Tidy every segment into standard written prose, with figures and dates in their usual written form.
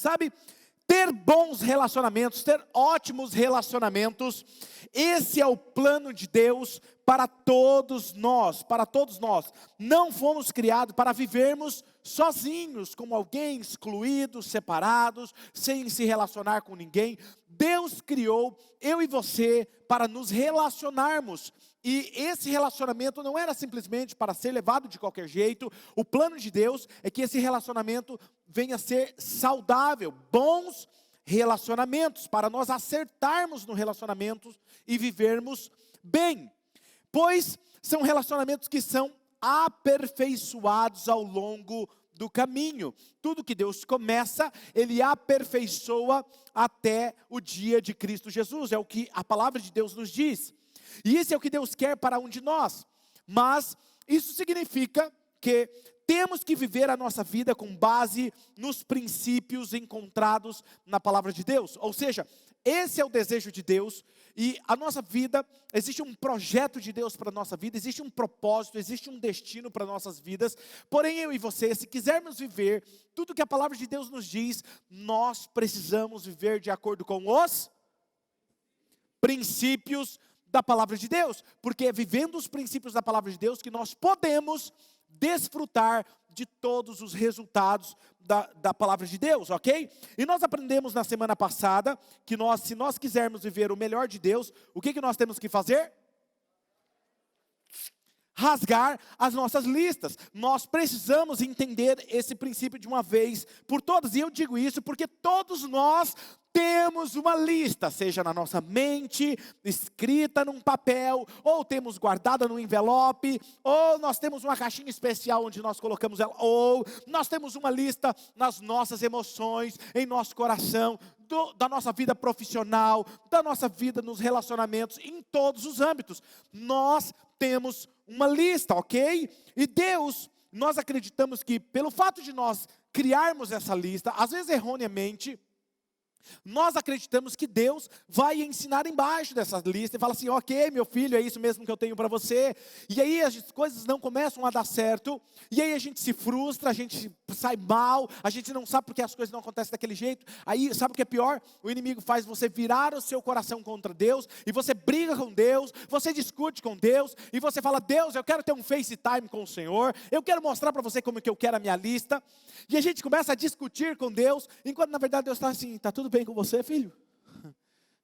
Sabe, ter bons relacionamentos, ter ótimos relacionamentos, esse é o plano de Deus para todos nós, para todos nós. Não fomos criados para vivermos sozinhos, como alguém excluídos, separados, sem se relacionar com ninguém. Deus criou eu e você para nos relacionarmos. E esse relacionamento não era simplesmente para ser levado de qualquer jeito. O plano de Deus é que esse relacionamento venha a ser saudável, bons relacionamentos, para nós acertarmos no relacionamento e vivermos bem. Pois são relacionamentos que são aperfeiçoados ao longo do caminho. Tudo que Deus começa, Ele aperfeiçoa até o dia de Cristo Jesus. É o que a palavra de Deus nos diz. E isso é o que Deus quer para um de nós. Mas isso significa que temos que viver a nossa vida com base nos princípios encontrados na palavra de Deus. Ou seja, esse é o desejo de Deus. E a nossa vida, existe um projeto de Deus para a nossa vida, existe um propósito, existe um destino para nossas vidas. Porém, eu e você, se quisermos viver tudo que a palavra de Deus nos diz, nós precisamos viver de acordo com os princípios da palavra de Deus. Porque é vivendo os princípios da palavra de Deus que nós podemos desfrutar de todos os resultados da palavra de Deus, ok? E nós aprendemos na semana passada que se nós quisermos viver o melhor de Deus, o que nós temos que fazer? Rasgar as nossas listas. Nós precisamos entender esse princípio de uma vez por todas. E eu digo isso porque todos nós temos uma lista, seja na nossa mente, escrita num papel, ou temos guardada num envelope, ou nós temos uma caixinha especial onde nós colocamos ela, ou nós temos uma lista nas nossas emoções, em nosso coração, da nossa vida profissional, da nossa vida nos relacionamentos, em todos os âmbitos. Nós temos uma lista, ok? E Deus, nós acreditamos que pelo fato de nós criarmos essa lista, às vezes erroneamente, nós acreditamos que Deus vai ensinar embaixo dessa lista e fala assim, ok, meu filho, é isso mesmo que eu tenho para você. E aí as coisas não começam a dar certo, e aí a gente se frustra, a gente sai mal, a gente não sabe porque as coisas não acontecem daquele jeito. Aí sabe o que é pior? O inimigo faz você virar o seu coração contra Deus, e você briga com Deus, você discute com Deus, e você fala, Deus, eu quero ter um FaceTime com o Senhor, eu quero mostrar para você como que eu quero a minha lista. E a gente começa a discutir com Deus, enquanto na verdade Deus está assim, está tudo bem com você, filho?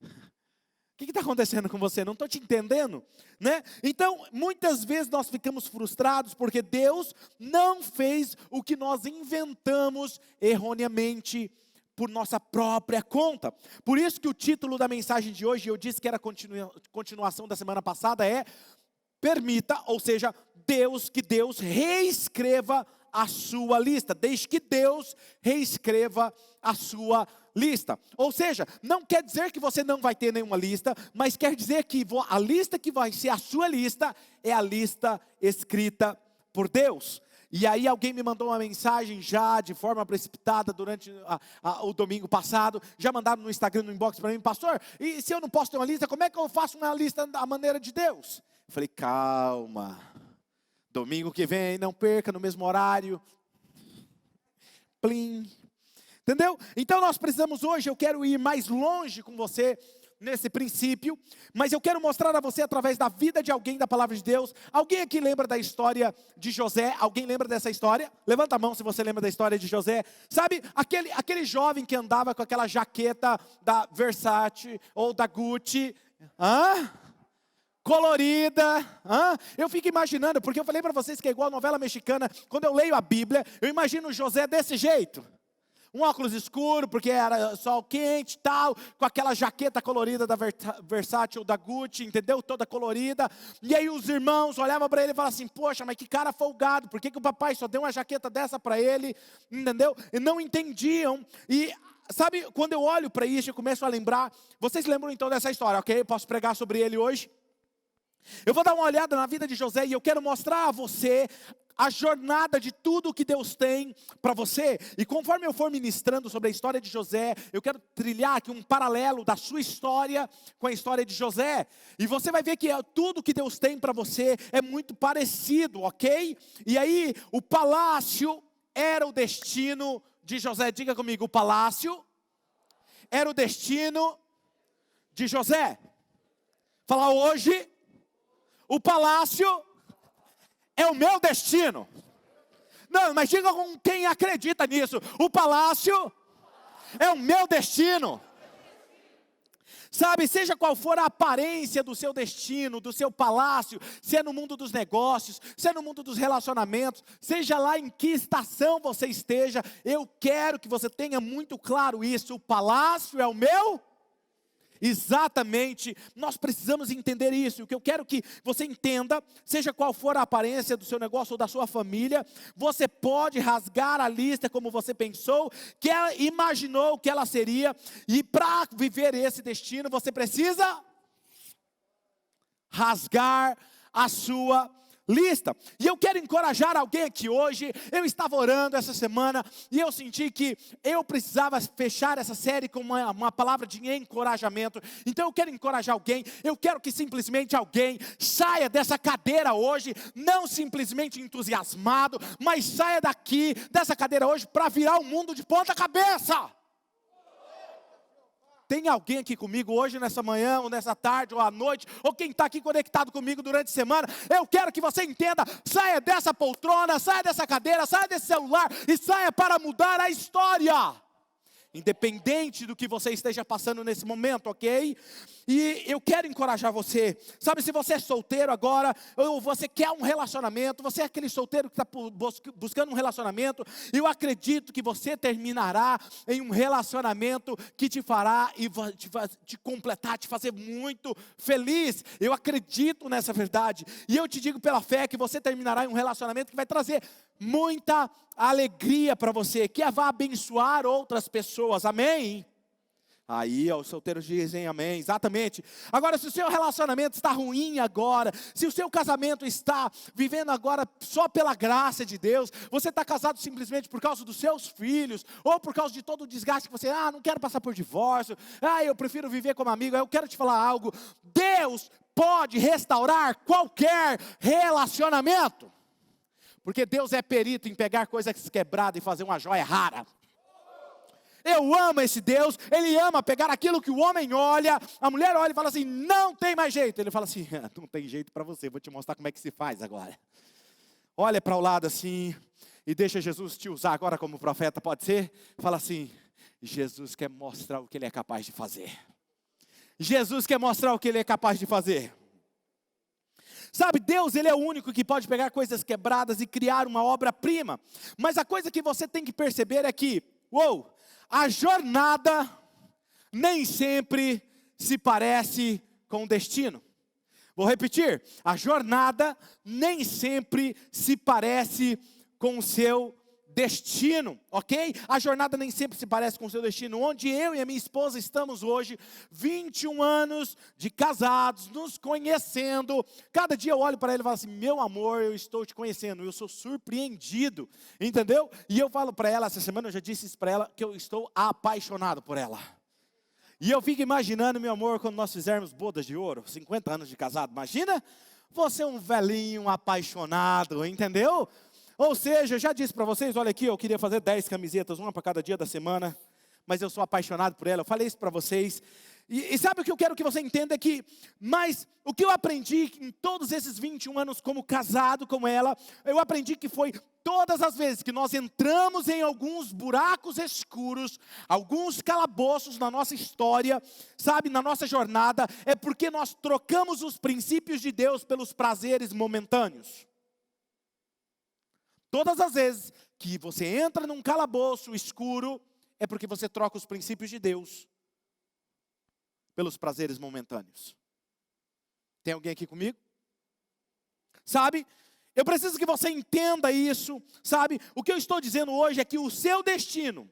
O que está acontecendo com você? Não estou te entendendo, né? Então, muitas vezes nós ficamos frustrados porque Deus não fez o que nós inventamos erroneamente por nossa própria conta. Por isso que o título da mensagem de hoje, eu disse que era continuação da semana passada, é permita, ou seja, que Deus reescreva a sua lista, desde que Deus reescreva a sua lista. Ou seja, não quer dizer que você não vai ter nenhuma lista, mas quer dizer que a lista que vai ser a sua lista é a lista escrita por Deus. E aí alguém me mandou uma mensagem já de forma precipitada durante o domingo passado, já mandaram no Instagram, no inbox para mim, pastor, e se eu não posso ter uma lista, como é que eu faço uma lista da maneira de Deus? Eu falei, calma, domingo que vem, não perca no mesmo horário, plim. Entendeu? Então nós precisamos hoje, eu quero ir mais longe com você nesse princípio, mas eu quero mostrar a você através da vida de alguém da palavra de Deus. Alguém aqui lembra da história de José? Alguém lembra dessa história? Levanta a mão se você lembra da história de José. Sabe, aquele jovem que andava com aquela jaqueta da Versace ou da Gucci, colorida, eu fico imaginando, porque eu falei para vocês que é igual a novela mexicana, quando eu leio a Bíblia, eu imagino José desse jeito. Um óculos escuro, porque era sol quente e tal, com aquela jaqueta colorida da Versace ou da Gucci, entendeu? Toda colorida. E aí os irmãos olhavam para ele e falavam assim, poxa, mas que cara folgado, por que o papai só deu uma jaqueta dessa para ele? Entendeu? E não entendiam. E sabe, quando eu olho para isso, eu começo a lembrar, vocês lembram então dessa história, ok? Eu posso pregar sobre ele hoje? Eu vou dar uma olhada na vida de José e eu quero mostrar a você a jornada de tudo que Deus tem para você. E conforme eu for ministrando sobre a história de José, eu quero trilhar aqui um paralelo da sua história com a história de José. E você vai ver que tudo que Deus tem para você é muito parecido, ok? E aí, o palácio era o destino de José. Diga comigo, o palácio era o destino de José. Fala hoje, o palácio é o meu destino. Não, mas diga com quem acredita nisso. O palácio é o meu destino. Sabe, seja qual for a aparência do seu destino, do seu palácio, se é no mundo dos negócios, se é no mundo dos relacionamentos, seja lá em que estação você esteja, eu quero que você tenha muito claro isso, o palácio é o meu. Exatamente, nós precisamos entender isso. O que eu quero que você entenda, seja qual for a aparência do seu negócio ou da sua família, você pode rasgar a lista como você pensou, que ela imaginou que ela seria, e para viver esse destino, você precisa rasgar a sua lista. E eu quero encorajar alguém aqui hoje. Eu estava orando essa semana e eu senti que eu precisava fechar essa série com uma palavra de encorajamento. Então eu quero encorajar alguém. Eu quero que simplesmente alguém saia dessa cadeira hoje, não simplesmente entusiasmado, mas saia daqui, dessa cadeira hoje, para virar o mundo de ponta cabeça. Tem alguém aqui comigo hoje, nessa manhã, ou nessa tarde, ou à noite, ou quem está aqui conectado comigo durante a semana? Eu quero que você entenda, saia dessa poltrona, saia dessa cadeira, saia desse celular, e saia para mudar a história. Independente do que você esteja passando nesse momento, ok? E eu quero encorajar você. Sabe, se você é solteiro agora, ou você quer um relacionamento, você é aquele solteiro que está buscando um relacionamento, eu acredito que você terminará em um relacionamento que te fará e te completar, te fazer muito feliz. Eu acredito nessa verdade. E eu te digo pela fé que você terminará em um relacionamento que vai trazer muita alegria para você, que vai abençoar outras pessoas, amém? Aí, os solteiros dizem amém, exatamente. Agora, se o seu relacionamento está ruim agora, se o seu casamento está vivendo agora só pela graça de Deus, você está casado simplesmente por causa dos seus filhos, ou por causa de todo o desgaste que você, não quero passar por divórcio, eu prefiro viver como amigo, eu quero te falar algo, Deus pode restaurar qualquer relacionamento. Porque Deus é perito em pegar coisas quebradas e fazer uma joia rara. Eu amo esse Deus, Ele ama pegar aquilo que o homem olha, a mulher olha e fala assim, não tem mais jeito. Ele fala assim, não tem jeito para você, vou te mostrar como é que se faz agora. Olha para o lado assim, e deixa Jesus te usar agora como profeta, pode ser? Fala assim, Jesus quer mostrar o que Ele é capaz de fazer. Jesus quer mostrar o que Ele é capaz de fazer. Sabe, Deus, Ele é o único que pode pegar coisas quebradas e criar uma obra-prima. Mas a coisa que você tem que perceber é que, a jornada nem sempre se parece com o destino. Vou repetir, a jornada nem sempre se parece com o seu destino, ok? A jornada nem sempre se parece com o seu destino. Onde eu e a minha esposa estamos hoje, 21 anos de casados, nos conhecendo. Cada dia eu olho para ele e falo assim, meu amor, eu estou te conhecendo, eu sou surpreendido, entendeu? E eu falo para ela, essa semana eu já disse isso para ela, que eu estou apaixonado por ela. E eu fico imaginando, meu amor, quando nós fizermos bodas de ouro, 50 anos de casado, imagina você um velhinho apaixonado, entendeu? Ou seja, eu já disse para vocês, olha aqui, eu queria fazer 10 camisetas, uma para cada dia da semana, mas eu sou apaixonado por ela, eu falei isso para vocês. E sabe o que eu quero que você entenda aqui? Mas o que eu aprendi em todos esses 21 anos como casado com ela, eu aprendi que foi todas as vezes que nós entramos em alguns buracos escuros, alguns calabouços na nossa história, sabe, na nossa jornada, é porque nós trocamos os princípios de Deus pelos prazeres momentâneos. Todas as vezes que você entra num calabouço escuro, é porque você troca os princípios de Deus pelos prazeres momentâneos. Tem alguém aqui comigo? Sabe? Eu preciso que você entenda isso, sabe? O que eu estou dizendo hoje é que o seu destino,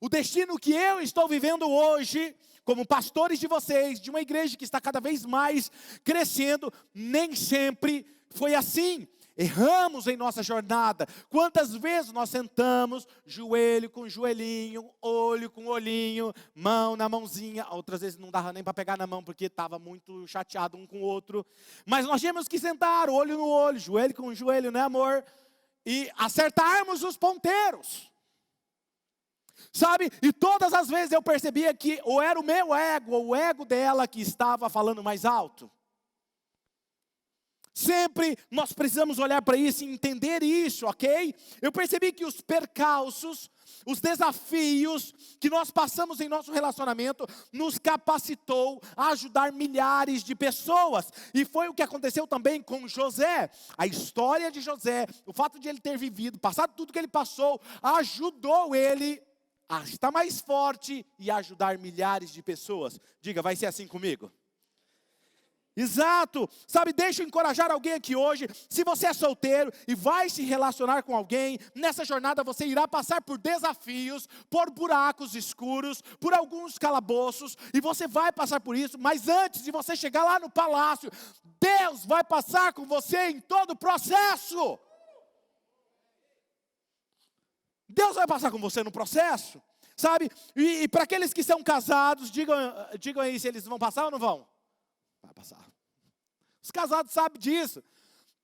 o destino que eu estou vivendo hoje, como pastores de vocês, de uma igreja que está cada vez mais crescendo, nem sempre foi assim. Erramos em nossa jornada. Quantas vezes nós sentamos, joelho com joelhinho, olho com olhinho, mão na mãozinha. Outras vezes não dava nem para pegar na mão, porque estava muito chateado um com o outro. Mas nós tínhamos que sentar, olho no olho, joelho com joelho, né amor? E acertarmos os ponteiros. Sabe? E todas as vezes eu percebia que ou era o meu ego, ou o ego dela que estava falando mais alto. Sempre nós precisamos olhar para isso e entender isso, ok? Eu percebi que os percalços, os desafios que nós passamos em nosso relacionamento nos capacitou a ajudar milhares de pessoas. E foi o que aconteceu também com José. A história de José, o fato de ele ter vivido, passado tudo que ele passou, ajudou ele a estar mais forte e a ajudar milhares de pessoas. Diga, vai ser assim comigo? Exato, sabe, deixa eu encorajar alguém aqui hoje. Se você é solteiro e vai se relacionar com alguém, nessa jornada você irá passar por desafios, por buracos escuros, por alguns calabouços, e você vai passar por isso, mas antes de você chegar lá no palácio, Deus vai passar com você em todo o processo. Deus vai passar com você no processo, sabe, e para aqueles que são casados, digam aí se eles vão passar ou não vão. Vai passar. Os casados sabem disso.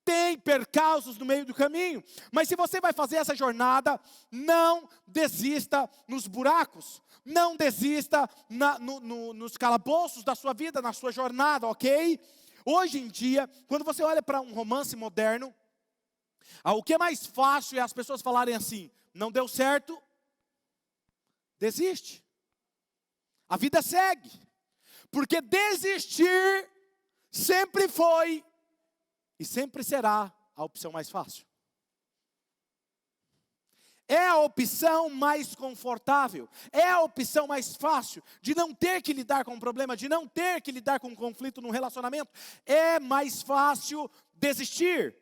Tem percalços no meio do caminho. Mas se você vai fazer essa jornada, não desista nos buracos. Não desista nos calabouços da sua vida, na sua jornada, ok? Hoje em dia, quando você olha para um romance moderno, o que é mais fácil é as pessoas falarem assim: não deu certo, desiste. A vida segue. Porque desistir sempre foi e sempre será a opção mais fácil. É a opção mais confortável, é a opção mais fácil de não ter que lidar com um problema, de não ter que lidar com um conflito no relacionamento. É mais fácil desistir.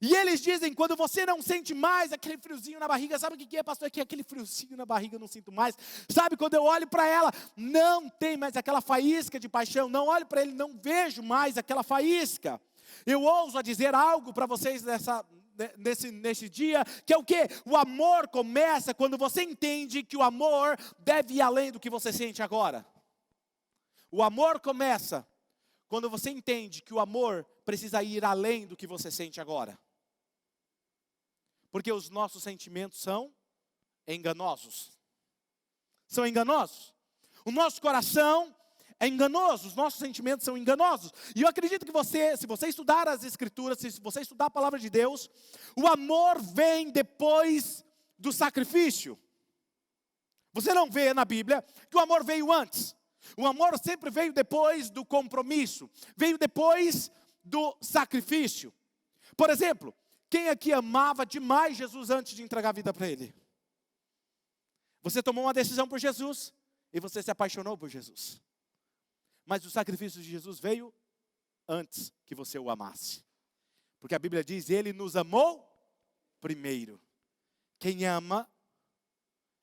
E eles dizem, quando você não sente mais aquele friozinho na barriga, sabe o que é, pastor? É que aquele friozinho na barriga eu não sinto mais. Sabe, quando eu olho para ela, não tem mais aquela faísca de paixão. Não olho para ele, não vejo mais aquela faísca. Eu ouso a dizer algo para vocês nesse dia, que é o quê? O amor começa quando você entende que o amor deve ir além do que você sente agora. O amor começa quando você entende que o amor precisa ir além do que você sente agora. Porque os nossos sentimentos são enganosos. São enganosos. O nosso coração é enganoso, os nossos sentimentos são enganosos. E eu acredito que se você estudar as Escrituras, se você estudar a palavra de Deus, o amor vem depois do sacrifício. Você não vê na Bíblia que o amor veio antes. O amor sempre veio depois do compromisso, veio depois do sacrifício. Por exemplo, quem aqui amava demais Jesus antes de entregar a vida para Ele? Você tomou uma decisão por Jesus e você se apaixonou por Jesus. Mas o sacrifício de Jesus veio antes que você o amasse. Porque a Bíblia diz, Ele nos amou primeiro. Quem ama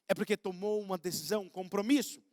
é porque tomou uma decisão, um compromisso.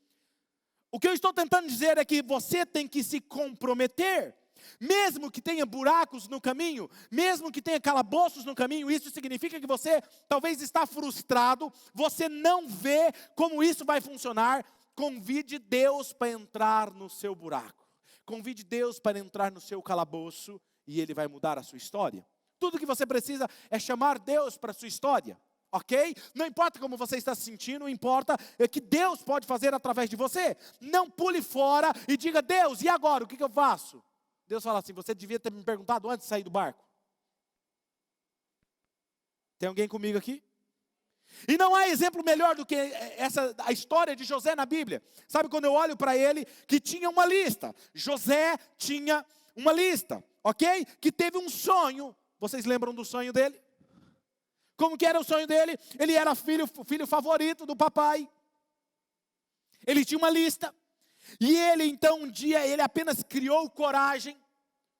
O que eu estou tentando dizer é que você tem que se comprometer. Mesmo que tenha buracos no caminho, mesmo que tenha calabouços no caminho, isso significa que você talvez está frustrado, você não vê como isso vai funcionar. Convide Deus para entrar no seu buraco. Convide Deus para entrar no seu calabouço e Ele vai mudar a sua história. Tudo que você precisa é chamar Deus para a sua história. Ok? Não importa como você está se sentindo, importa é que Deus pode fazer através de você. Não pule fora e diga, Deus, e agora? O que eu faço? Deus fala assim, você devia ter me perguntado antes de sair do barco. Tem alguém comigo aqui? E não há exemplo melhor do que a história de José na Bíblia. Sabe, quando eu olho para ele, que tinha uma lista. José tinha uma lista, ok? Que teve um sonho. Vocês lembram do sonho dele? Como que era o sonho dele? Ele era filho favorito do papai. Ele tinha uma lista. E ele então um dia, ele apenas criou coragem,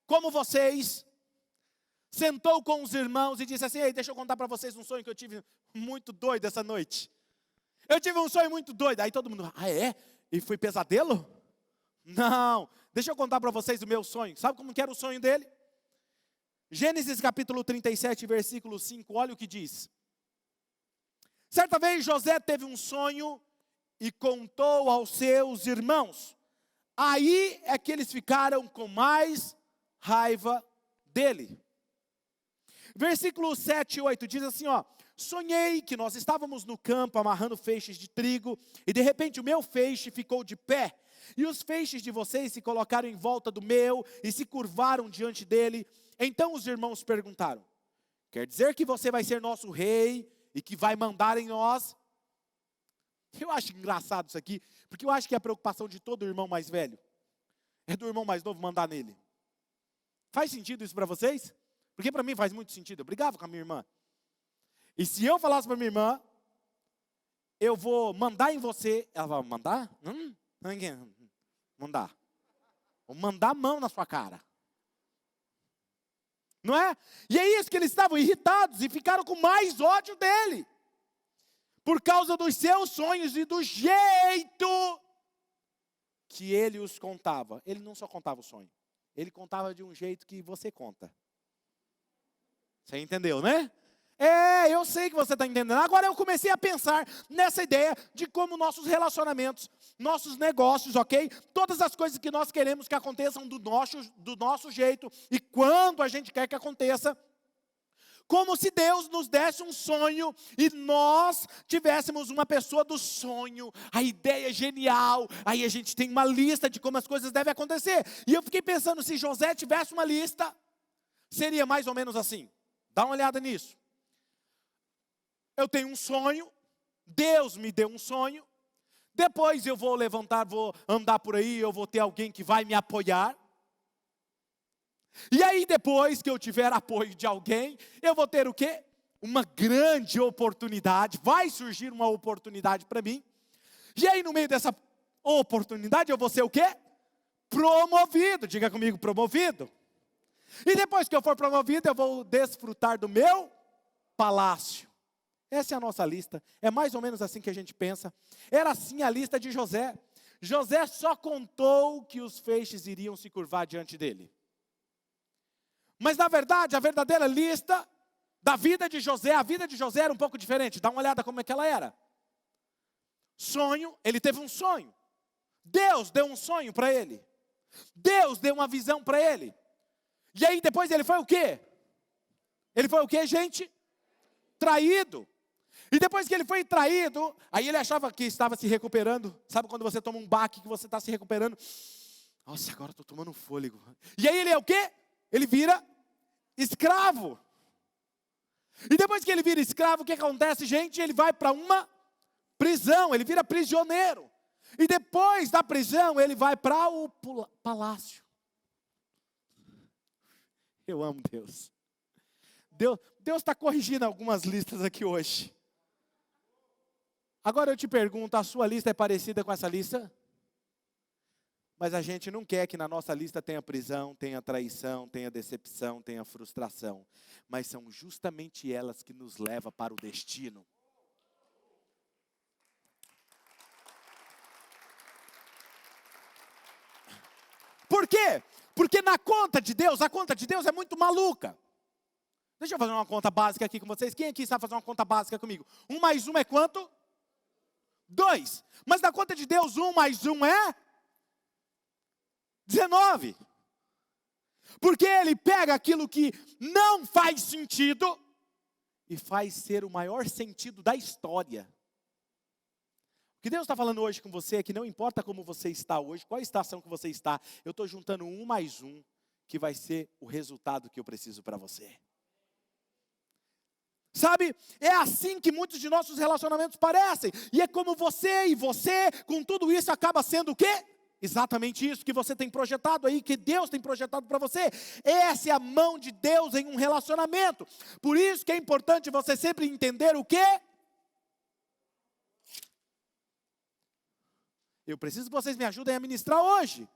como vocês. Sentou com os irmãos e disse assim, ei, deixa eu contar para vocês um sonho que eu tive muito doido essa noite. Eu tive um sonho muito doido. Aí todo mundo, é? E foi pesadelo? Não, deixa eu contar para vocês o meu sonho. Sabe como que era o sonho dele? Gênesis capítulo 37, versículo 5, olha o que diz. Certa vez José teve um sonho e contou aos seus irmãos. Aí é que eles ficaram com mais raiva dele. Versículo 7 e 8 diz assim, sonhei que nós estávamos no campo amarrando feixes de trigo, e de repente o meu feixe ficou de pé, e os feixes de vocês se colocaram em volta do meu, e se curvaram diante dele. Então os irmãos perguntaram: quer dizer que você vai ser nosso rei, e que vai mandar em nós? Eu acho engraçado isso aqui, porque eu acho que é a preocupação de todo irmão mais velho é do irmão mais novo mandar nele. Faz sentido isso para vocês? Porque para mim faz muito sentido. Eu brigava com a minha irmã. E se eu falasse para minha irmã, eu vou mandar em você, ela vai mandar? Mandar. Vou mandar a mão na sua cara. Não é? E é isso que eles estavam irritados e ficaram com mais ódio dele. Por causa dos seus sonhos e do jeito que ele os contava. Ele não só contava o sonho. Ele contava de um jeito que você conta. Você entendeu, né? Eu sei que você está entendendo. Agora eu comecei a pensar nessa ideia de como nossos relacionamentos, nossos negócios, ok? Todas as coisas que nós queremos que aconteçam do nosso jeito e quando a gente quer que aconteça. Como se Deus nos desse um sonho e nós tivéssemos uma pessoa do sonho, a ideia é genial, aí a gente tem uma lista de como as coisas devem acontecer. E eu fiquei pensando, se José tivesse uma lista, seria mais ou menos assim. Dá uma olhada nisso. Eu tenho um sonho, Deus me deu um sonho, depois eu vou levantar, vou andar por aí, eu vou ter alguém que vai me apoiar. E aí depois que eu tiver apoio de alguém, eu vou ter o quê? Uma grande oportunidade, vai surgir uma oportunidade para mim. E aí no meio dessa oportunidade eu vou ser o quê? Promovido, diga comigo, promovido. E depois que eu for promovido, eu vou desfrutar do meu palácio. Essa é a nossa lista, é mais ou menos assim que a gente pensa. Era assim a lista de José. José só contou que os feixes iriam se curvar diante dele. Mas na verdade, a verdadeira lista da vida de José, a vida de José era um pouco diferente. Dá uma olhada como é que ela era. Sonho, ele teve um sonho. Deus deu um sonho para ele. Deus deu uma visão para ele. E aí depois ele foi o quê? Ele foi o quê, gente? Traído. E depois que ele foi traído, aí ele achava que estava se recuperando. Sabe quando você toma um baque que você está se recuperando? Nossa, agora estou tomando fôlego. E aí ele é o quê? Ele vira escravo. E depois que ele vira escravo, o que acontece, gente? Ele vai para uma prisão, ele vira prisioneiro. E depois da prisão, ele vai para o palácio. Eu amo Deus. Deus está corrigindo algumas listas aqui hoje. Agora eu te pergunto, a sua lista é parecida com essa lista? Mas a gente não quer que na nossa lista tenha prisão, tenha traição, tenha decepção, tenha frustração. Mas são justamente elas que nos levam para o destino. Por quê? Porque na conta de Deus, a conta de Deus é muito maluca. Deixa eu fazer uma conta básica aqui com vocês. Quem aqui sabe fazer uma conta básica comigo? 1 mais 1 é quanto? 2. Mas na conta de Deus, 1 mais 1 é 19. Porque ele pega aquilo que não faz sentido e faz ser o maior sentido da história. O que Deus está falando hoje com você é que não importa como você está hoje, qual estação que você está, eu estou juntando 1 mais 1, que vai ser o resultado que eu preciso para você. Sabe, é assim que muitos de nossos relacionamentos parecem. E é como você, com tudo isso, acaba sendo o quê? Exatamente isso que você tem projetado aí, que Deus tem projetado para você. Essa é a mão de Deus em um relacionamento. Por isso que é importante você sempre entender o quê? Eu preciso que vocês me ajudem a ministrar hoje.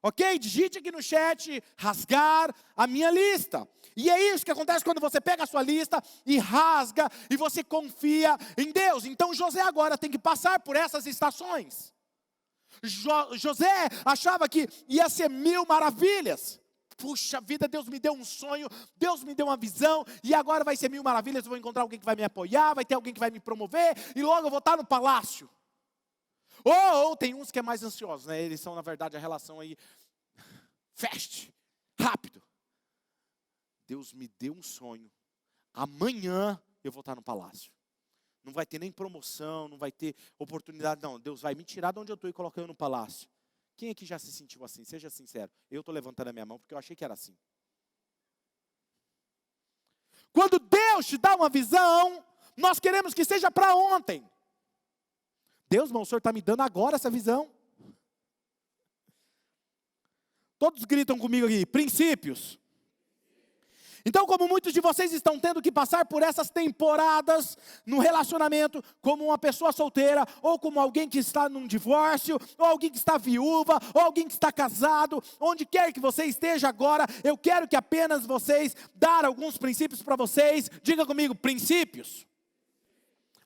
Ok? Digite aqui no chat, rasgar a minha lista. E é isso que acontece quando você pega a sua lista e rasga, e você confia em Deus. Então José agora tem que passar por essas estações. José achava que ia ser 1000 maravilhas. Puxa vida, Deus me deu um sonho, Deus me deu uma visão, e agora vai ser 1000 maravilhas, eu vou encontrar alguém que vai me apoiar, vai ter alguém que vai me promover, e logo eu vou estar no palácio. Ou tem uns que é mais ansiosos, né? Eles são, na verdade, a relação aí, rápido. Deus me deu um sonho, amanhã eu vou estar no palácio. Não vai ter nem promoção, não vai ter oportunidade. Não, Deus vai me tirar de onde eu estou e colocar eu no palácio. Quem aqui já se sentiu assim? Seja sincero. Eu estou levantando a minha mão porque eu achei que era assim. Quando Deus te dá uma visão, nós queremos que seja para ontem. Deus, irmão, o Senhor está me dando agora essa visão. Todos gritam comigo aqui, princípios. Então, como muitos de vocês estão tendo que passar por essas temporadas no relacionamento, como uma pessoa solteira, ou como alguém que está num divórcio, ou alguém que está viúva, ou alguém que está casado, onde quer que você esteja agora, eu quero que apenas vocês dar alguns princípios para vocês. Diga comigo, princípios.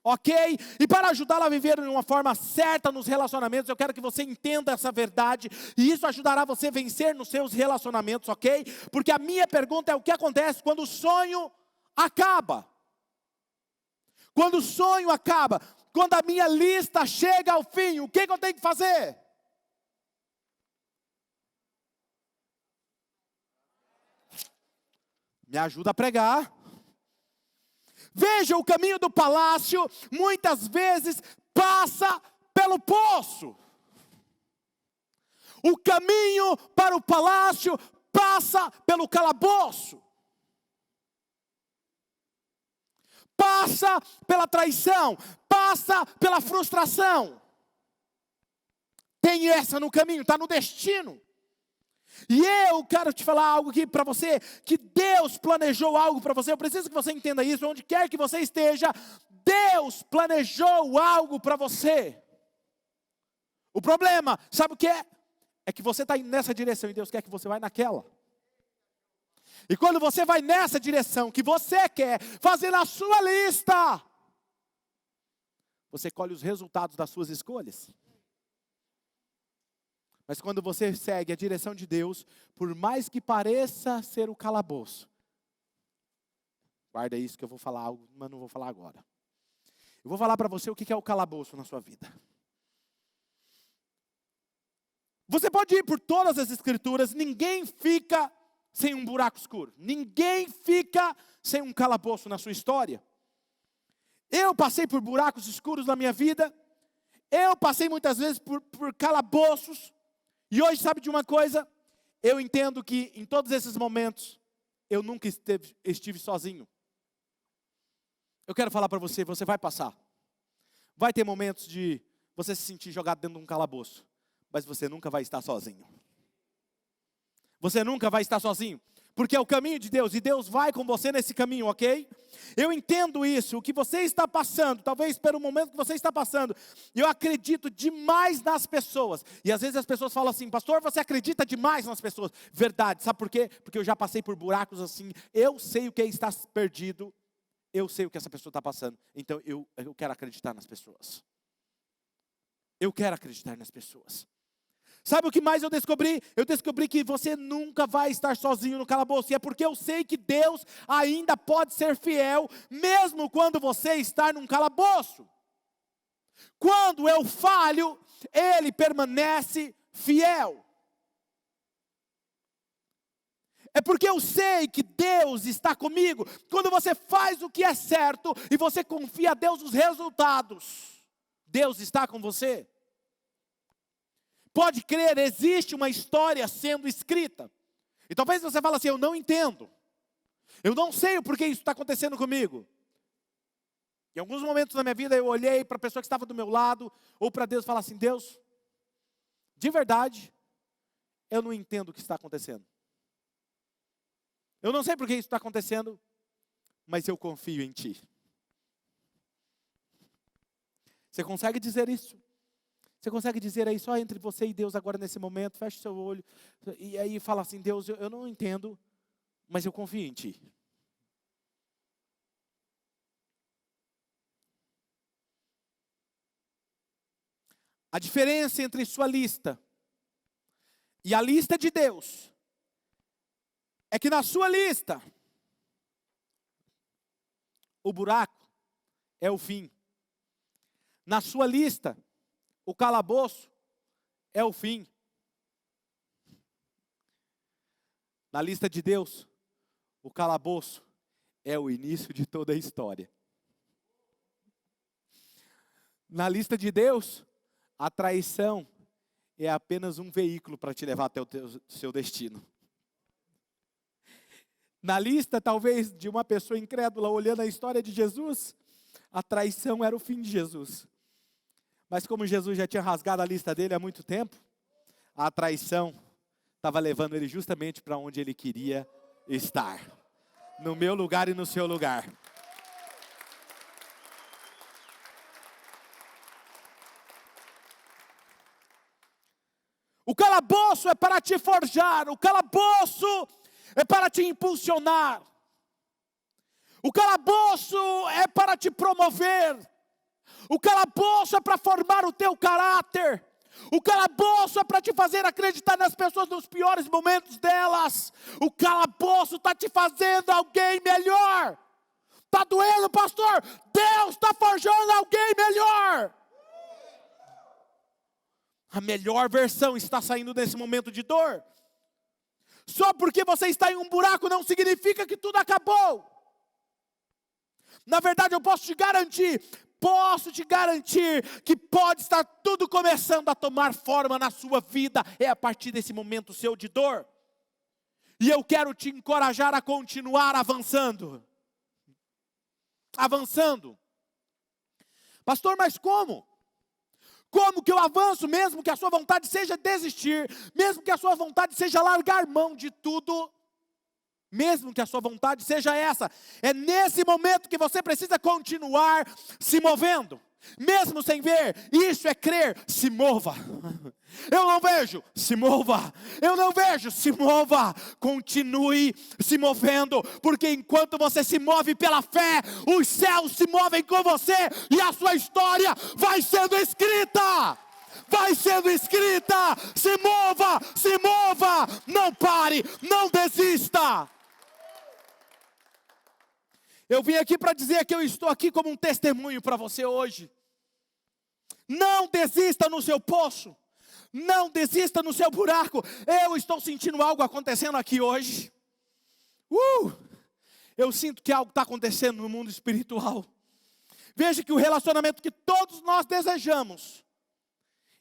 Ok? E para ajudá-la a viver de uma forma certa nos relacionamentos, eu quero que você entenda essa verdade, e isso ajudará você a vencer nos seus relacionamentos, ok? Porque a minha pergunta é: o que acontece quando o sonho acaba? Quando o sonho acaba, quando a minha lista chega ao fim, o que eu tenho que fazer? Me ajuda a pregar. Veja, o caminho do palácio muitas vezes passa pelo poço. O caminho para o palácio passa pelo calabouço. Passa pela traição, passa pela frustração. Tem essa no caminho, está no destino. E eu quero te falar algo aqui para você, que Deus planejou algo para você. Eu preciso que você entenda isso, onde quer que você esteja, Deus planejou algo para você. O problema, sabe o que é? É que você está indo nessa direção e Deus quer que você vá naquela. E quando você vai nessa direção que você quer, fazer a sua lista, você colhe os resultados das suas escolhas. Mas quando você segue a direção de Deus, por mais que pareça ser o calabouço, guarda isso que eu vou falar algo, mas não vou falar agora. Eu vou falar para você o que é o calabouço na sua vida. Você pode ir por todas as escrituras, ninguém fica sem um buraco escuro. Ninguém fica sem um calabouço na sua história. Eu passei por buracos escuros na minha vida. Eu passei muitas vezes por calabouços. E hoje, sabe de uma coisa? Eu entendo que em todos esses momentos, eu nunca estive sozinho. Eu quero falar para você, você vai passar. Vai ter momentos de você se sentir jogado dentro de um calabouço. Mas você nunca vai estar sozinho. Você nunca vai estar sozinho. Porque é o caminho de Deus, e Deus vai com você nesse caminho, ok? Eu entendo isso, o que você está passando, talvez pelo momento que você está passando, eu acredito demais nas pessoas. E às vezes as pessoas falam assim: pastor, você acredita demais nas pessoas. Verdade, sabe por quê? Porque eu já passei por buracos assim, eu sei o que é estar perdido, eu sei o que essa pessoa está passando. Então eu quero acreditar nas pessoas. Eu quero acreditar nas pessoas. Sabe o que mais eu descobri? Eu descobri que você nunca vai estar sozinho no calabouço. E é porque eu sei que Deus ainda pode ser fiel, mesmo quando você está num calabouço. Quando eu falho, Ele permanece fiel. É porque eu sei que Deus está comigo. Quando você faz o que é certo e você confia a Deus os resultados, Deus está com você. Pode crer, existe uma história sendo escrita. E talvez você fale assim: eu não entendo. Eu não sei o porquê isso está acontecendo comigo. Em alguns momentos da minha vida eu olhei para a pessoa que estava do meu lado, ou para Deus, e falar assim: Deus, de verdade, eu não entendo o que está acontecendo. Eu não sei porquê isso está acontecendo, mas eu confio em Ti. Você consegue dizer isso? Você consegue dizer aí só entre você e Deus agora nesse momento? Feche seu olho e aí fala assim: Deus, eu não entendo, mas eu confio em Ti. A diferença entre sua lista e a lista de Deus é que na sua lista, o buraco é o fim. Na sua lista, o calabouço é o fim. Na lista de Deus, o calabouço é o início de toda a história. Na lista de Deus, a traição é apenas um veículo para te levar até o seu destino. Na lista, talvez, de uma pessoa incrédula olhando a história de Jesus, a traição era o fim de Jesus. Mas como Jesus já tinha rasgado a lista dele há muito tempo, a traição estava levando ele justamente para onde ele queria estar. No meu lugar e no seu lugar. O calabouço é para te forjar, o calabouço é para te impulsionar. O calabouço é para te promover. O calabouço é para formar o teu caráter. O calabouço é para te fazer acreditar nas pessoas nos piores momentos delas. O calabouço está te fazendo alguém melhor. Está doendo, pastor? Deus está forjando alguém melhor. A melhor versão está saindo desse momento de dor. Só porque você está em um buraco não significa que tudo acabou. Na verdade, eu posso te garantir que pode estar tudo começando a tomar forma na sua vida. É a partir desse momento seu de dor. E eu quero te encorajar a continuar avançando. Avançando. Pastor, mas como? Como que eu avanço, mesmo que a sua vontade seja desistir, mesmo que a sua vontade seja largar mão de tudo, mesmo que a sua vontade seja essa, é nesse momento que você precisa continuar se movendo, mesmo sem ver. Isso é crer. Se mova. Eu não vejo, se mova. Eu não vejo, se mova. Continue se movendo, porque enquanto você se move pela fé, os céus se movem com você e a sua história vai sendo escrita. Vai sendo escrita. Se mova, se mova. Não pare, não desista. Eu vim aqui para dizer que eu estou aqui como um testemunho para você hoje. Não desista no seu poço. Não desista no seu buraco. Eu estou sentindo algo acontecendo aqui hoje. Eu sinto que algo está acontecendo no mundo espiritual. Veja que o relacionamento que todos nós desejamos,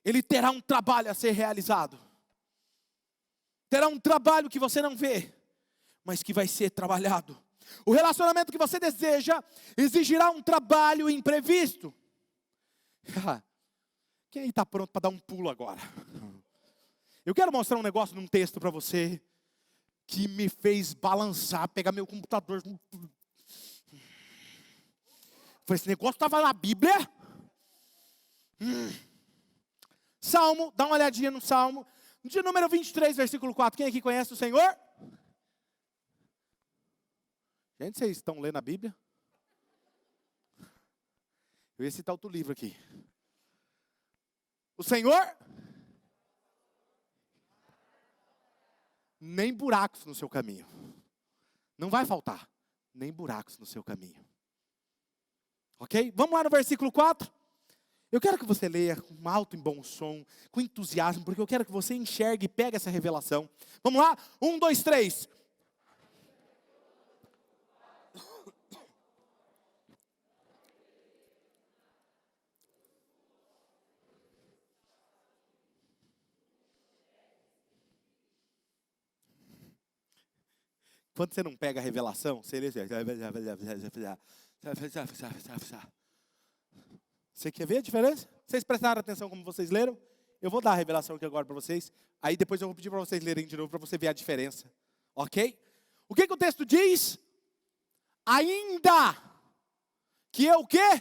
ele terá um trabalho a ser realizado. Terá um trabalho que você não vê, mas que vai ser trabalhado. O relacionamento que você deseja exigirá um trabalho imprevisto. Quem aí está pronto para dar um pulo agora? Eu quero mostrar um negócio num texto para você que me fez balançar, pegar meu computador. Esse negócio estava na Bíblia. Salmo, dá uma olhadinha no Salmo. De número 23, versículo 4. Quem aqui conhece o Senhor? Gente, vocês estão lendo a Bíblia? Eu ia citar outro livro aqui. O Senhor, nem buracos no seu caminho. Não vai faltar, nem buracos no seu caminho. Ok? Vamos lá no versículo 4. Eu quero que você leia com alto e bom som, com entusiasmo, porque eu quero que você enxergue e pegue essa revelação. Vamos lá? 1, 2, 3. Quando você não pega a revelação, você lê. Você quer ver a diferença? Vocês prestaram atenção como vocês leram? Eu vou dar a revelação aqui agora para vocês. Aí depois eu vou pedir para vocês lerem de novo para você ver a diferença. Ok? O que o texto diz? Ainda que eu o quê?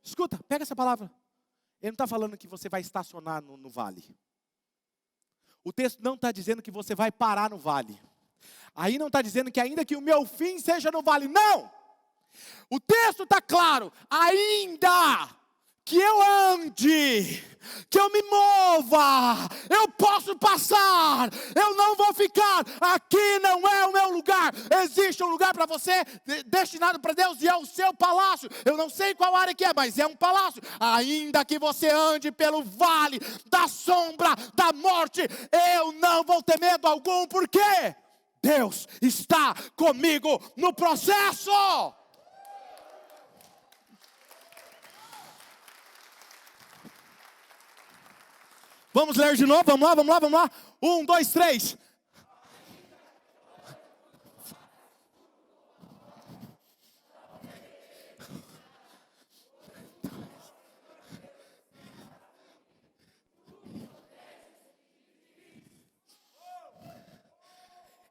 Escuta, pega essa palavra. Ele não está falando que você vai estacionar no vale. O texto não está dizendo que você vai parar no vale. Aí não está dizendo que ainda que o meu fim seja no vale. Não! O texto está claro. Ainda que eu ande, que eu me mova, eu posso passar, eu não vou ficar. Aqui não é o meu lugar. Existe um lugar para você, destinado para Deus, e é o seu palácio. Eu não sei qual área que é, mas é um palácio. Ainda que você ande pelo vale da sombra da morte, eu não vou ter medo algum. Por quê? Deus está comigo no processo. Vamos ler de novo, vamos lá, vamos lá, vamos lá. 1, 2, 3.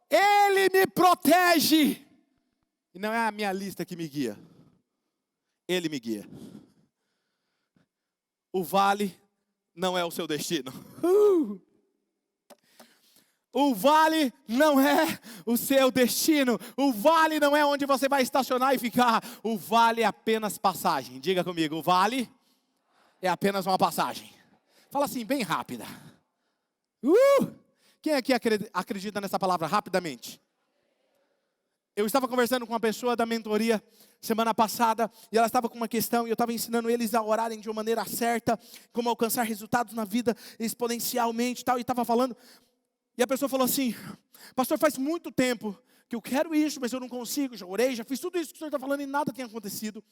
Ele me protege. E não é a minha lista que me guia. Ele me guia. O vale não é o seu destino. O vale não é o seu destino. O vale não é onde você vai estacionar e ficar. O vale é apenas passagem. Diga comigo, o vale é apenas uma passagem. Fala assim, bem rápida. Quem aqui acredita nessa palavra rapidamente? Eu estava conversando com uma pessoa da mentoria semana passada, e ela estava com uma questão, e eu estava ensinando eles a orarem de uma maneira certa, como alcançar resultados na vida exponencialmente e tal, e estava falando, e a pessoa falou assim, pastor, faz muito tempo que eu quero isso, mas eu não consigo, já orei, já fiz tudo isso que o senhor está falando e nada tem acontecido.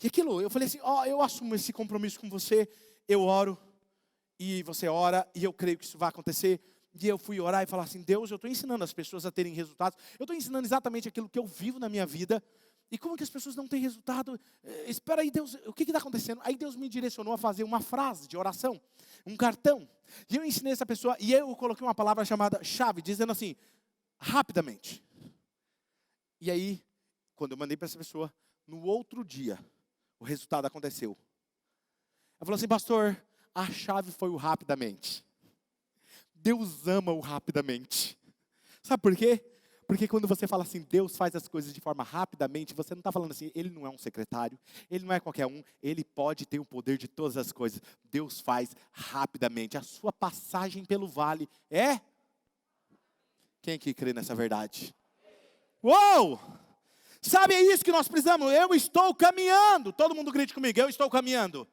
E aquilo, eu falei assim, eu assumo esse compromisso com você, eu oro, e você ora, e eu creio que isso vai acontecer. E eu fui orar e falar assim, Deus, eu estou ensinando as pessoas a terem resultados. Eu estou ensinando exatamente aquilo que eu vivo na minha vida. E como que as pessoas não têm resultado? Espera aí, Deus, o que está acontecendo? Aí Deus me direcionou a fazer uma frase de oração, um cartão. E eu ensinei essa pessoa, e eu coloquei uma palavra chamada chave, dizendo assim, rapidamente. E aí, quando eu mandei para essa pessoa, no outro dia, o resultado aconteceu. Ela falou assim, pastor, a chave foi o rapidamente. Deus ama o rapidamente. Sabe por quê? Porque quando você fala assim, Deus faz as coisas de forma rapidamente, você não está falando assim, Ele não é um secretário, Ele não é qualquer um, Ele pode ter o poder de todas as coisas. Deus faz rapidamente. A sua passagem pelo vale é? Quem aqui crê nessa verdade? Uou! Sabe, é isso que nós precisamos. Eu estou caminhando. Todo mundo grite comigo, eu estou caminhando.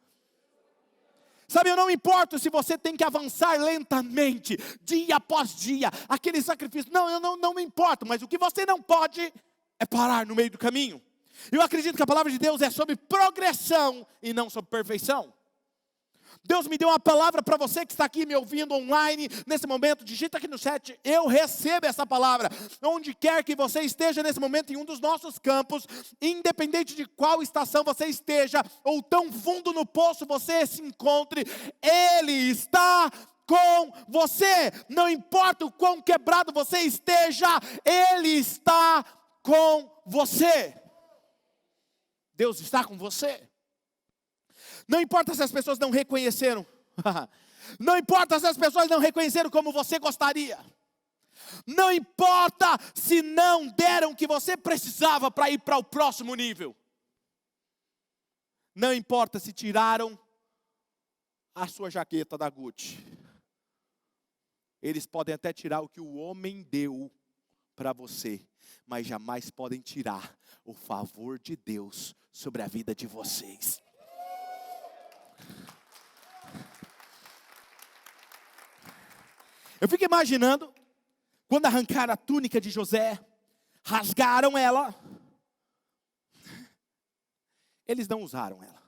Sabe, eu não importo se você tem que avançar lentamente, dia após dia, aquele sacrifício. Não, eu não me importo, mas o que você não pode é parar no meio do caminho. Eu acredito que a palavra de Deus é sobre progressão e não sobre perfeição. Deus me deu uma palavra para você que está aqui me ouvindo online, nesse momento, digita aqui no chat, eu recebo essa palavra, onde quer que você esteja nesse momento, em um dos nossos campos, independente de qual estação você esteja, ou tão fundo no poço você se encontre, Ele está com você, não importa o quão quebrado você esteja, Ele está com você. Deus está com você. Não importa se as pessoas não reconheceram. Não importa se as pessoas não reconheceram como você gostaria. Não importa se não deram o que você precisava para ir para o próximo nível. Não importa se tiraram a sua jaqueta da Gucci. Eles podem até tirar o que o homem deu para você, mas jamais podem tirar o favor de Deus sobre a vida de vocês. Eu fico imaginando, quando arrancaram a túnica de José, rasgaram ela. Eles não usaram ela,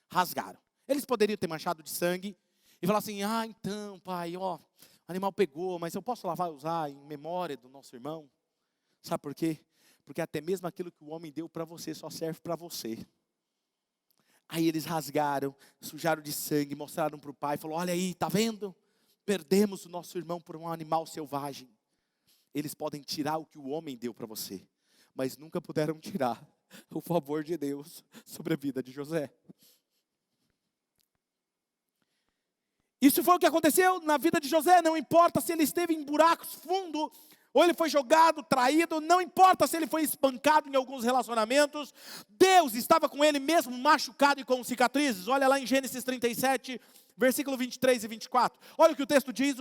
rasgaram. Eles poderiam ter manchado de sangue e falar assim, então pai, o animal pegou, mas eu posso lavar e usar em memória do nosso irmão. Sabe por quê? Porque até mesmo aquilo que o homem deu para você só serve para você. Aí eles rasgaram, sujaram de sangue, mostraram para o pai, falou, olha aí, tá vendo? Perdemos o nosso irmão por um animal selvagem. Eles podem tirar o que o homem deu para você, mas nunca puderam tirar o favor de Deus sobre a vida de José. Isso foi o que aconteceu na vida de José. Não importa se ele esteve em buracos fundos, ou ele foi jogado, traído, não importa se ele foi espancado em alguns relacionamentos, Deus estava com ele mesmo machucado e com cicatrizes. Olha lá em Gênesis 37, versículo 23 e 24. Olha o que o texto diz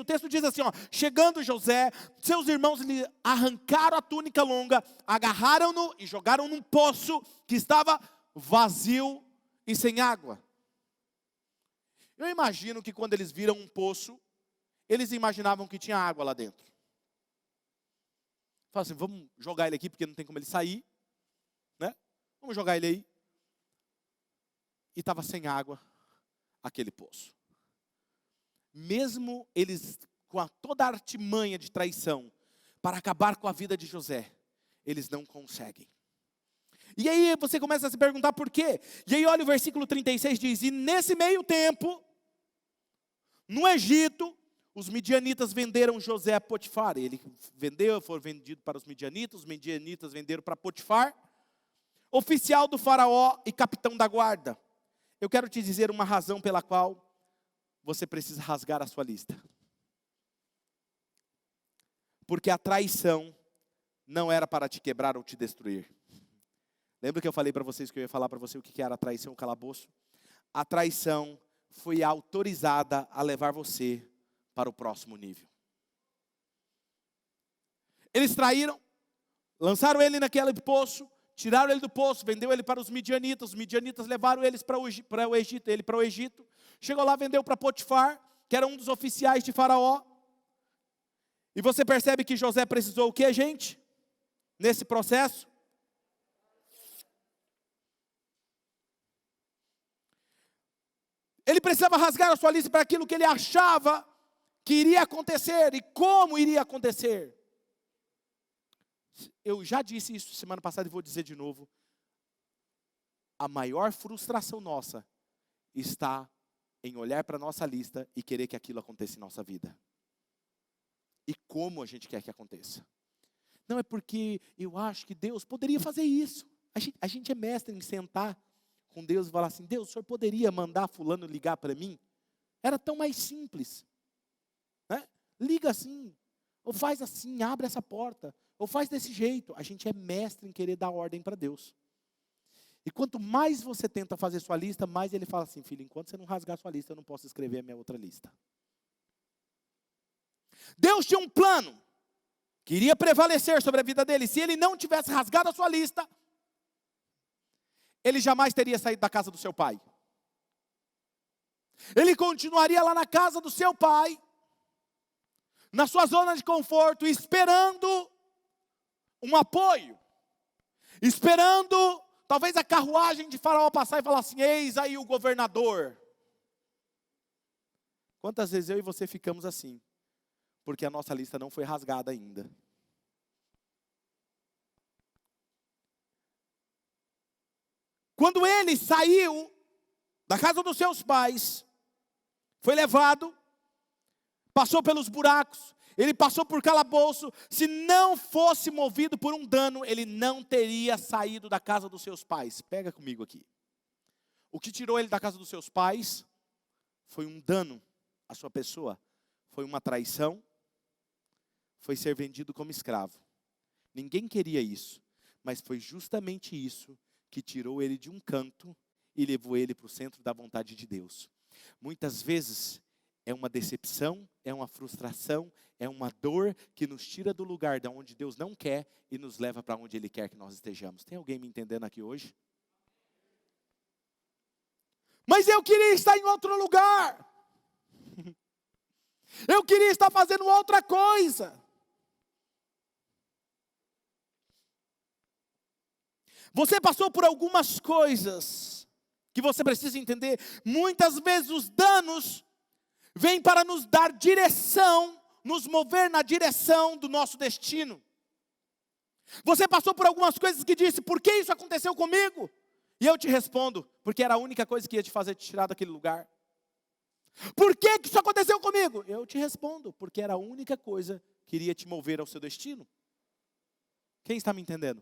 assim, chegando José, seus irmãos lhe arrancaram a túnica longa, agarraram-no e jogaram num poço que estava vazio e sem água. Eu imagino que quando eles viram um poço, eles imaginavam que tinha água lá dentro. Fala assim, vamos jogar ele aqui porque não tem como ele sair, né? Vamos jogar ele aí. E estava sem água aquele poço. mesmo eles com toda a artimanha de traição, para acabar com a vida de José, eles não conseguem. E aí você começa a se perguntar por quê? E aí olha o versículo 36, diz: e nesse meio tempo, no Egito, os midianitas venderam José a Potifar. Ele vendeu, foi vendido para os midianitas venderam para Potifar, oficial do faraó e capitão da guarda. Eu quero te dizer uma razão pela qual você precisa rasgar a sua lista. Porque a traição não era para te quebrar ou te destruir. Lembra que eu falei para vocês que eu ia falar para você o que era a traição, o calabouço? A traição foi autorizada a levar você para o próximo nível. Eles traíram, lançaram ele naquele poço, tiraram ele do poço, vendeu ele para os midianitas levaram eles para o Egito, ele para o Egito, chegou lá, vendeu para Potifar, que era um dos oficiais de Faraó. E você percebe que José precisou o que, gente? Nesse processo? Ele precisava rasgar a sua lista para aquilo que ele achava que iria acontecer e como iria acontecer. Eu já disse isso semana passada e vou dizer de novo. A maior frustração nossa está em olhar para a nossa lista e querer que aquilo aconteça em nossa vida. E como a gente quer que aconteça. Não é porque eu acho que Deus poderia fazer isso. A gente é mestre em sentar com Deus e falar assim: Deus, o Senhor poderia mandar fulano ligar para mim? Era tão mais simples. Né? Liga assim, ou faz assim, abre essa porta, ou faz desse jeito. A gente é mestre em querer dar ordem para Deus. E quanto mais você tenta fazer sua lista, mais Ele fala assim: filho, enquanto você não rasgar sua lista, eu não posso escrever a minha outra lista. Deus tinha um plano que iria prevalecer sobre a vida dele. Se ele não tivesse rasgado a sua lista, ele jamais teria saído da casa do seu pai. Ele continuaria lá na casa do seu pai, na sua zona de conforto, esperando um apoio, esperando talvez a carruagem de Faraó passar e falar assim: eis aí o governador. Quantas vezes eu e você ficamos assim? Porque a nossa lista não foi rasgada ainda. Quando ele saiu da casa dos seus pais, foi levado, passou pelos buracos, ele passou por calabouço. Se não fosse movido por um dano, ele não teria saído da casa dos seus pais. Pega comigo aqui. O que tirou ele da casa dos seus pais foi um dano à sua pessoa, foi uma traição, foi ser vendido como escravo. Ninguém queria isso, mas foi justamente isso que tirou ele de um canto e levou ele para o centro da vontade de Deus. Muitas vezes é uma decepção, é uma frustração, é uma dor que nos tira do lugar de onde Deus não quer e nos leva para onde Ele quer que nós estejamos. Tem alguém me entendendo aqui hoje? Mas eu queria estar em outro lugar. Eu queria estar fazendo outra coisa. Você passou por algumas coisas que você precisa entender. Muitas vezes os danos vêm para nos dar direção, nos mover na direção do nosso destino. Você passou por algumas coisas que disse: por que isso aconteceu comigo? E eu te respondo: porque era a única coisa que ia te fazer te tirar daquele lugar. Por que isso aconteceu comigo? Eu te respondo: porque era a única coisa que iria te mover ao seu destino. Quem está me entendendo?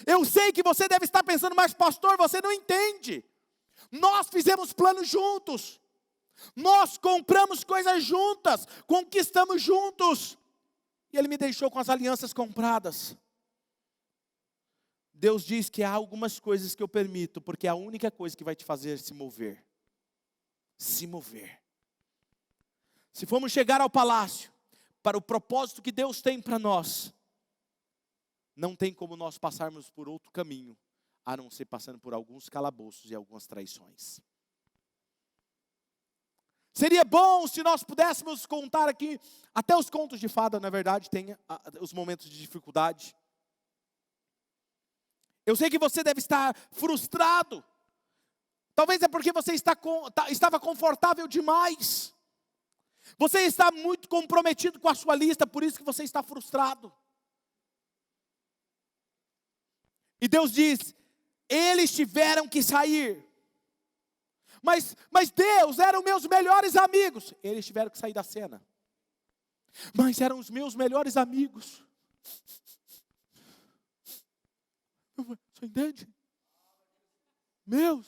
Eu sei que você deve estar pensando: mas pastor, você não entende. Nós fizemos planos juntos. Nós compramos coisas juntas, conquistamos juntos. E Ele me deixou com as alianças compradas. Deus diz que há algumas coisas que eu permito, porque é a única coisa que vai te fazer se mover. Se mover. Se formos chegar ao palácio, para o propósito que Deus tem para nós, não tem como nós passarmos por outro caminho, a não ser passando por alguns calabouços e algumas traições. Seria bom se nós pudéssemos contar aqui, até os contos de fada, na verdade, tem os momentos de dificuldade. Eu sei que você deve estar frustrado. Talvez é porque você estava confortável demais. Você está muito comprometido com a sua lista, por isso que você está frustrado. E Deus diz, eles tiveram que sair. Mas Deus, eram meus melhores amigos. Eles tiveram que sair da cena. Mas eram os meus melhores amigos. Você entende? Meus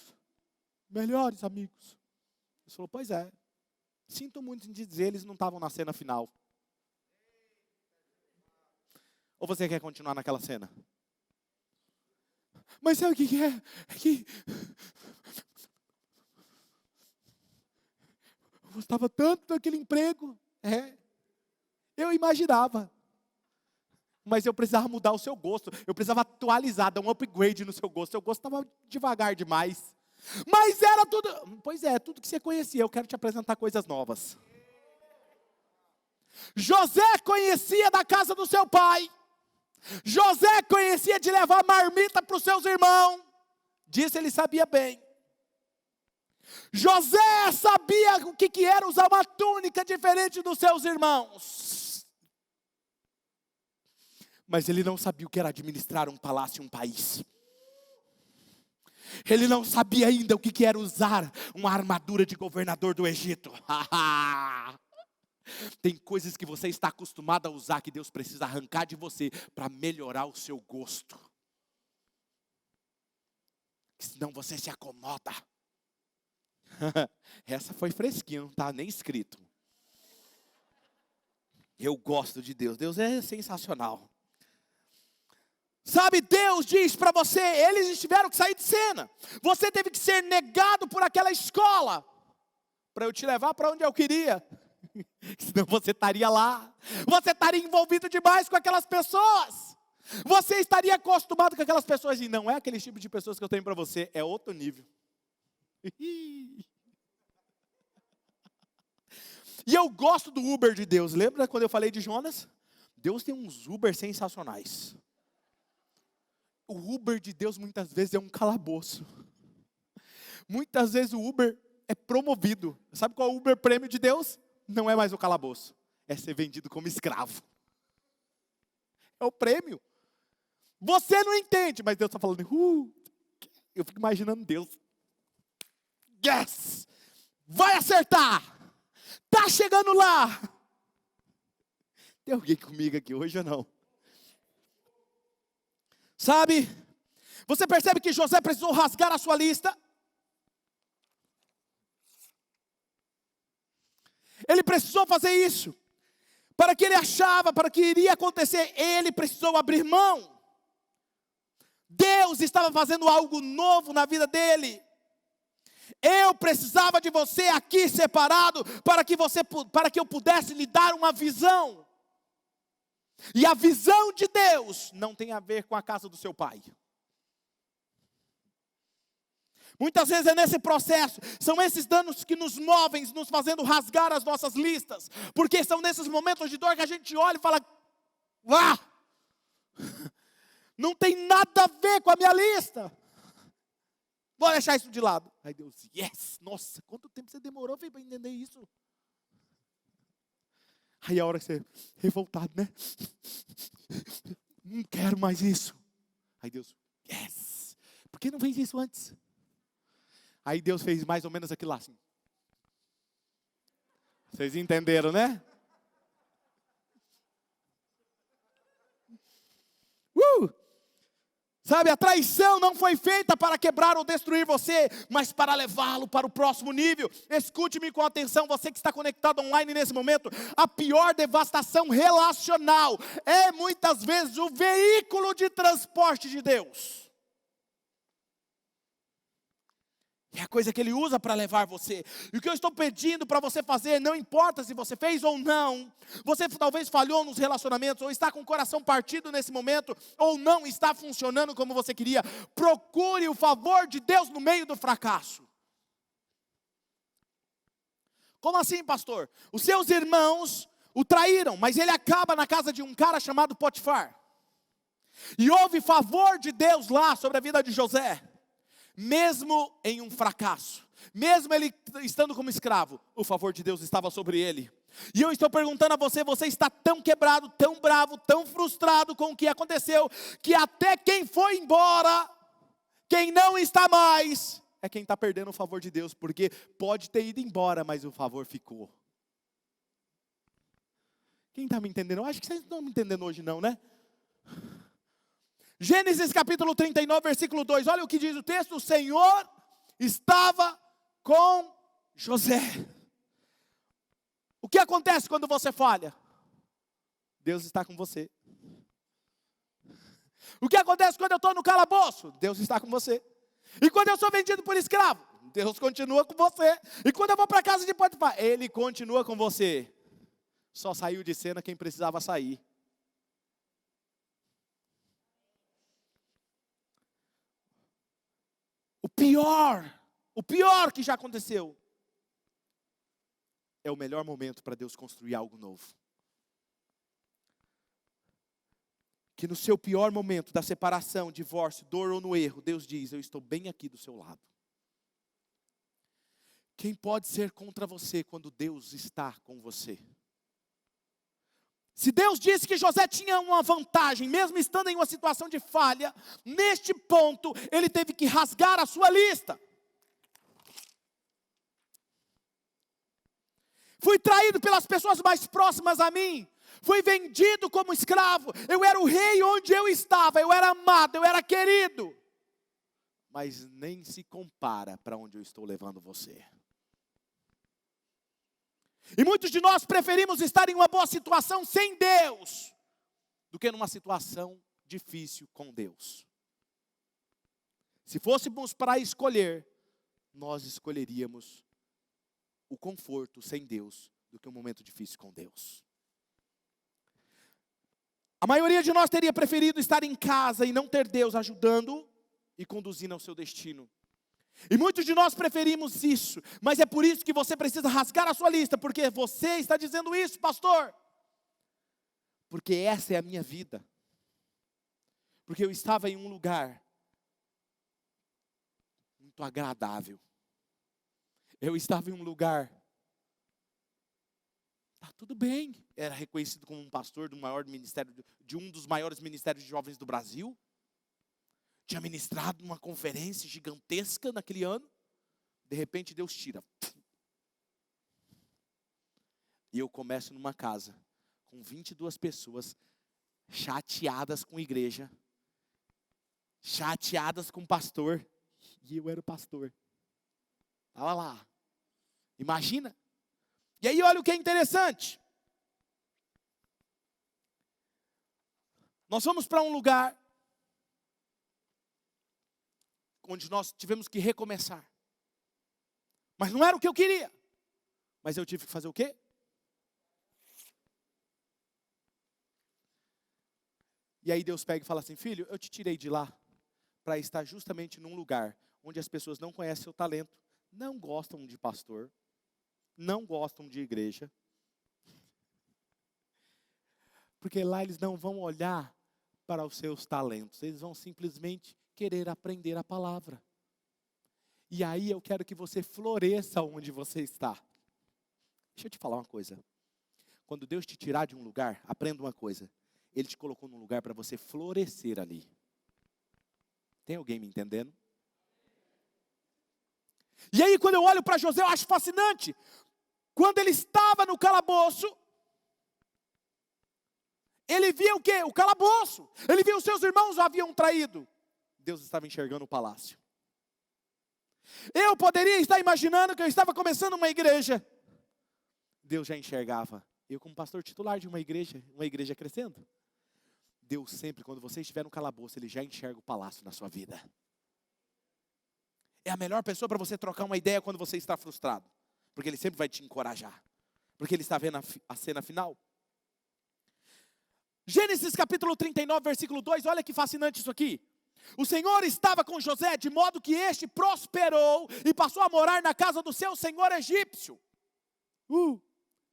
melhores amigos. Ele falou, pois é. Sinto muito em dizer, eles não estavam na cena final. Ou você quer continuar naquela cena? Mas sabe o que é? É que eu gostava tanto daquele emprego. Eu imaginava. Mas eu precisava mudar o seu gosto. Eu precisava atualizar, dar um upgrade no seu gosto. Seu gosto estava devagar demais. Mas era tudo. Pois é, tudo que você conhecia. Eu quero te apresentar coisas novas. José conhecia da casa do seu pai. José conhecia de levar marmita para os seus irmãos. Disso ele sabia bem. José sabia o que era usar uma túnica diferente dos seus irmãos. Mas ele não sabia o que era administrar um palácio e um país. Ele não sabia ainda o que era usar uma armadura de governador do Egito. Tem coisas que você está acostumado a usar que Deus precisa arrancar de você para melhorar o seu gosto. Senão você se acomoda. Essa foi fresquinha, não está nem escrito. Eu gosto de Deus. Deus é sensacional. Sabe, Deus diz para você, eles tiveram que sair de cena. Você teve que ser negado por aquela escola para eu te levar para onde eu queria. Senão você estaria lá. Você estaria envolvido demais com aquelas pessoas. Você estaria acostumado com aquelas pessoas. E não é aquele tipo de pessoas que eu tenho para você. É outro nível. E eu gosto do Uber de Deus. Lembra quando eu falei de Jonas? Deus tem uns Uber sensacionais. O Uber de Deus muitas vezes é um calabouço. Muitas vezes o Uber é promovido. Sabe qual é o Uber prêmio de Deus? Não é mais o calabouço. É ser vendido como escravo. É o prêmio. Você não entende, mas Deus está falando. Eu fico imaginando Deus. Yes! Vai acertar! Tá chegando lá! Tem alguém comigo aqui hoje ou não? Sabe? Você percebe que José precisou rasgar a sua lista? Ele precisou fazer isso. Para que ele achava, para que iria acontecer, ele precisou abrir mão. Deus estava fazendo algo novo na vida dele. Eu precisava de você aqui separado para que eu pudesse lhe dar uma visão. E a visão de Deus não tem a ver com a casa do seu pai. Muitas vezes é nesse processo, são esses danos que nos movem, nos fazendo rasgar as nossas listas. Porque são nesses momentos de dor que a gente olha e fala, não tem nada a ver com a minha lista. Vou deixar isso de lado. Aí Deus, yes, nossa, quanto tempo você demorou para entender isso? Aí a hora que você, revoltado, né? Não quero mais isso. Aí Deus, yes, por que não fez isso antes? Aí Deus fez mais ou menos aquilo lá assim. Vocês entenderam, né? Sabe, a traição não foi feita para quebrar ou destruir você, mas para levá-lo para o próximo nível. Escute-me com atenção, você que está conectado online nesse momento. A pior devastação relacional é muitas vezes o veículo de transporte de Deus. É a coisa que Ele usa para levar você. E o que eu estou pedindo para você fazer, não importa se você fez ou não. Você talvez falhou nos relacionamentos, ou está com o coração partido nesse momento, ou não está funcionando como você queria. Procure o favor de Deus no meio do fracasso. Como assim, pastor? Os seus irmãos o traíram, mas ele acaba na casa de um cara chamado Potifar. E houve favor de Deus lá sobre a vida de José. Mesmo em um fracasso, Mesmo ele estando como escravo, o favor de Deus estava sobre ele. E eu estou perguntando a você, você está tão quebrado, tão bravo, tão frustrado com o que aconteceu, que até quem foi embora, quem não está mais, é quem está perdendo o favor de Deus, porque pode ter ido embora, mas o favor ficou. Quem está me entendendo? Eu acho que vocês não estão me entendendo hoje não, né? Gênesis capítulo 39, versículo 2, olha o que diz o texto: o Senhor estava com José. O que acontece quando você falha? Deus está com você. O que acontece quando eu estou no calabouço? Deus está com você. E quando eu sou vendido por escravo? Deus continua com você. E quando eu vou para a casa de Potifar? Ele continua com você. Só saiu de cena quem precisava sair. O pior que já aconteceu, é o melhor momento para Deus construir algo novo. Que no seu pior momento da separação, divórcio, dor ou no erro, Deus diz: eu estou bem aqui do seu lado. Quem pode ser contra você quando Deus está com você? Se Deus disse que José tinha uma vantagem, mesmo estando em uma situação de falha, neste ponto, ele teve que rasgar a sua lista. Fui traído pelas pessoas mais próximas a mim. Fui vendido como escravo. Eu era o rei onde eu estava. Eu era amado, eu era querido. Mas nem se compara para onde eu estou levando você. E muitos de nós preferimos estar em uma boa situação sem Deus, do que numa situação difícil com Deus. Se fôssemos para escolher, nós escolheríamos o conforto sem Deus do que um momento difícil com Deus. A maioria de nós teria preferido estar em casa e não ter Deus ajudando e conduzindo ao seu destino. E muitos de nós preferimos isso, mas é por isso que você precisa rasgar a sua lista, porque você está dizendo isso, pastor. Porque essa é a minha vida. Porque eu estava em um lugar muito agradável. Eu estava em um lugar, tá tudo bem. Era reconhecido como um pastor do maior ministério, de um dos maiores ministérios de jovens do Brasil. Tinha ministrado uma conferência gigantesca naquele ano. De repente Deus tira. E eu começo numa casa com 22 pessoas chateadas com a igreja, chateadas com o pastor. E eu era o pastor. Estava lá. Imagina. E aí olha o que é interessante. Nós fomos para um lugar onde nós tivemos que recomeçar. Mas não era o que eu queria. Mas eu tive que fazer o quê? E aí Deus pega e fala assim: filho, eu te tirei de lá para estar justamente num lugar onde as pessoas não conhecem seu talento, não gostam de pastor, não gostam de igreja. Porque lá eles não vão olhar para os seus talentos, eles vão simplesmente querer aprender a palavra. E aí eu quero que você floresça onde você está. Deixa eu te falar uma coisa. Quando Deus te tirar de um lugar, aprenda uma coisa. Ele te colocou num lugar para você florescer ali. Tem alguém me entendendo? E aí quando eu olho para José, eu acho fascinante. Quando ele estava no calabouço, ele via o quê? O calabouço. Ele via os seus irmãos o haviam traído. Deus estava enxergando o palácio. Eu poderia estar imaginando que eu estava começando uma igreja. Deus já enxergava. Eu como pastor titular de uma igreja crescendo. Deus sempre, quando você estiver no calabouço, Ele já enxerga o palácio na sua vida. É a melhor pessoa para você trocar uma ideia quando você está frustrado. Porque Ele sempre vai te encorajar. Porque Ele está vendo a cena final. Gênesis capítulo 39, versículo 2, olha que fascinante isso aqui. O Senhor estava com José, de modo que este prosperou e passou a morar na casa do seu senhor egípcio.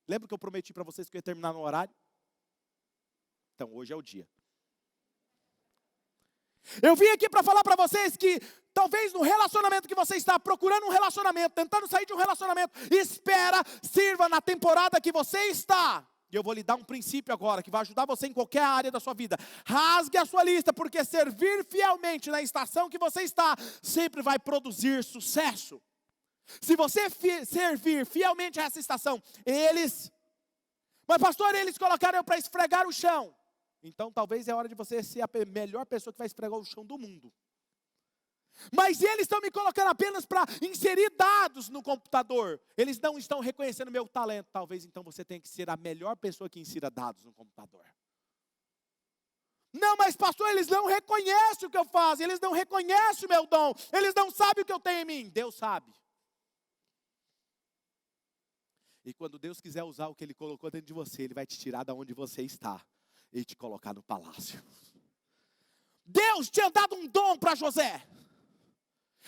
Lembra que eu prometi para vocês que eu ia terminar no horário? Então, hoje é o dia. Eu vim aqui para falar para vocês que talvez no relacionamento que você está procurando um relacionamento, tentando sair de um relacionamento, espera, sirva na temporada que você está. E eu vou lhe dar um princípio agora, que vai ajudar você em qualquer área da sua vida. Rasgue a sua lista, porque servir fielmente na estação que você está, sempre vai produzir sucesso. Se você servir fielmente a essa estação, mas pastor, eles colocaram eu para esfregar o chão. Então talvez é hora de você ser a melhor pessoa que vai esfregar o chão do mundo. Mas eles estão me colocando apenas para inserir dados no computador. Eles não estão reconhecendo meu talento. Talvez então você tenha que ser a melhor pessoa que insira dados no computador. Não, mas pastor, eles não reconhecem o que eu faço. Eles não reconhecem o meu dom. Eles não sabem o que eu tenho em mim. Deus sabe. E quando Deus quiser usar o que Ele colocou dentro de você, Ele vai te tirar de onde você está e te colocar no palácio. Deus tinha dado um dom para José.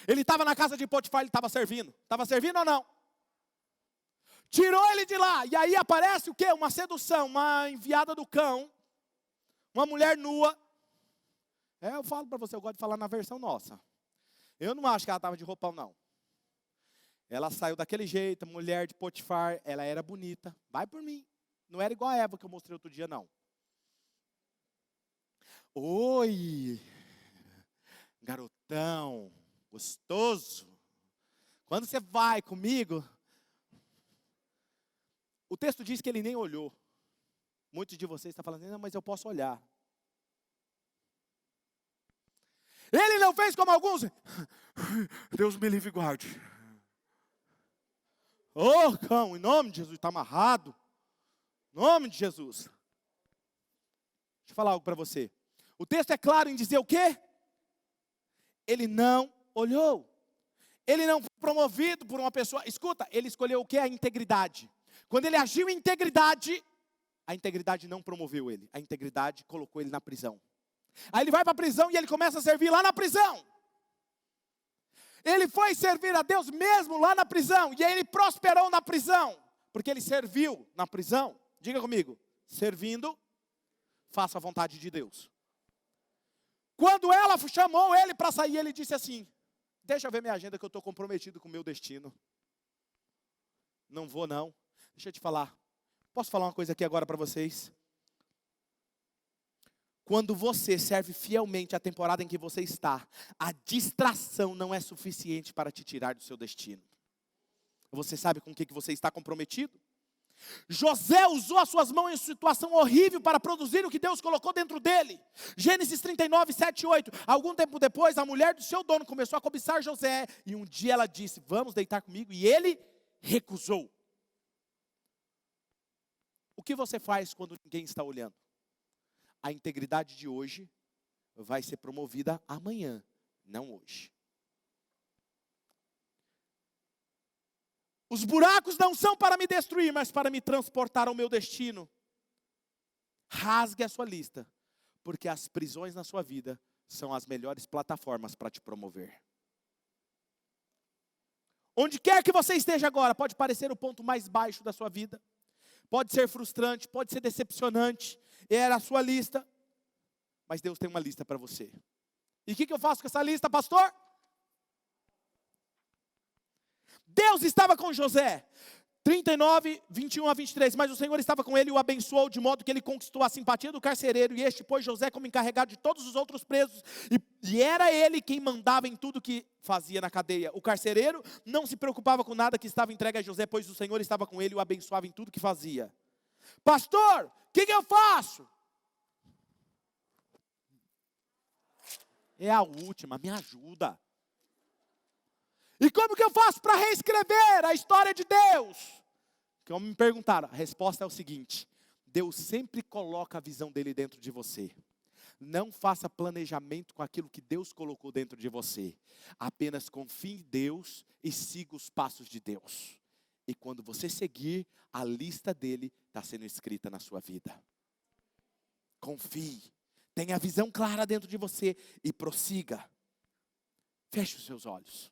Ele estava na casa de Potifar, ele estava servindo. Estava servindo ou não? Tirou ele de lá. E aí aparece o quê? Uma sedução, uma enviada do cão. Uma mulher nua. Eu falo para você, eu gosto de falar na versão nossa. Eu não acho que ela estava de roupão, não. Ela saiu daquele jeito, mulher de Potifar. Ela era bonita. Vai por mim. Não era igual a Eva que eu mostrei outro dia, não. Oi, garotão. Gostoso. Quando você vai comigo, o texto diz que ele nem olhou. Muitos de vocês estão falando, não, mas eu posso olhar. Ele não fez como alguns. Deus me livre e guarde. Ô cão, em nome de Jesus, está amarrado. Em nome de Jesus. Deixa eu falar algo para você. O texto é claro em dizer o quê? Ele não olhou. Ele não foi promovido por uma pessoa. Escuta, ele escolheu o que? A integridade. Quando ele agiu em integridade, a integridade não promoveu ele. A integridade colocou ele na prisão. Aí ele vai para a prisão e ele começa a servir lá na prisão. Ele foi servir a Deus mesmo lá na prisão. E aí ele prosperou na prisão. Porque ele serviu na prisão. Diga comigo. Servindo, faça a vontade de Deus. Quando ela chamou ele para sair, ele disse assim, deixa eu ver minha agenda que eu estou comprometido com o meu destino. Não vou não. Deixa eu te falar. Posso falar uma coisa aqui agora para vocês? Quando você serve fielmente a temporada em que você está, a distração não é suficiente para te tirar do seu destino. Você sabe com o que você está comprometido? José usou as suas mãos em situação horrível para produzir o que Deus colocou dentro dele. Gênesis 39, 7 e 8. Algum tempo depois, a mulher do seu dono começou a cobiçar José. E um dia ela disse, vamos deitar comigo. E ele recusou. O que você faz quando ninguém está olhando? A integridade de hoje vai ser promovida amanhã, não hoje. Os buracos não são para me destruir, mas para me transportar ao meu destino. Rasgue a sua lista, porque as prisões na sua vida são as melhores plataformas para te promover. Onde quer que você esteja agora, pode parecer o ponto mais baixo da sua vida. Pode ser frustrante, pode ser decepcionante. Era a sua lista, mas Deus tem uma lista para você. E o que eu faço com essa lista, pastor? Deus estava com José, 39, 21 a 23, mas o Senhor estava com ele e o abençoou, de modo que ele conquistou a simpatia do carcereiro, e este pôs José como encarregado de todos os outros presos, e era ele quem mandava em tudo que fazia na cadeia. O carcereiro não se preocupava com nada que estava entregue a José, pois o Senhor estava com ele e o abençoava em tudo que fazia. Pastor, o que eu faço? É a última, me ajuda. E como que eu faço para reescrever a história de Deus? Que me perguntaram, a resposta é o seguinte: Deus sempre coloca a visão dele dentro de você. Não faça planejamento com aquilo que Deus colocou dentro de você. Apenas confie em Deus e siga os passos de Deus. E quando você seguir, a lista dele está sendo escrita na sua vida. Confie. Tenha a visão clara dentro de você e prossiga. Feche os seus olhos.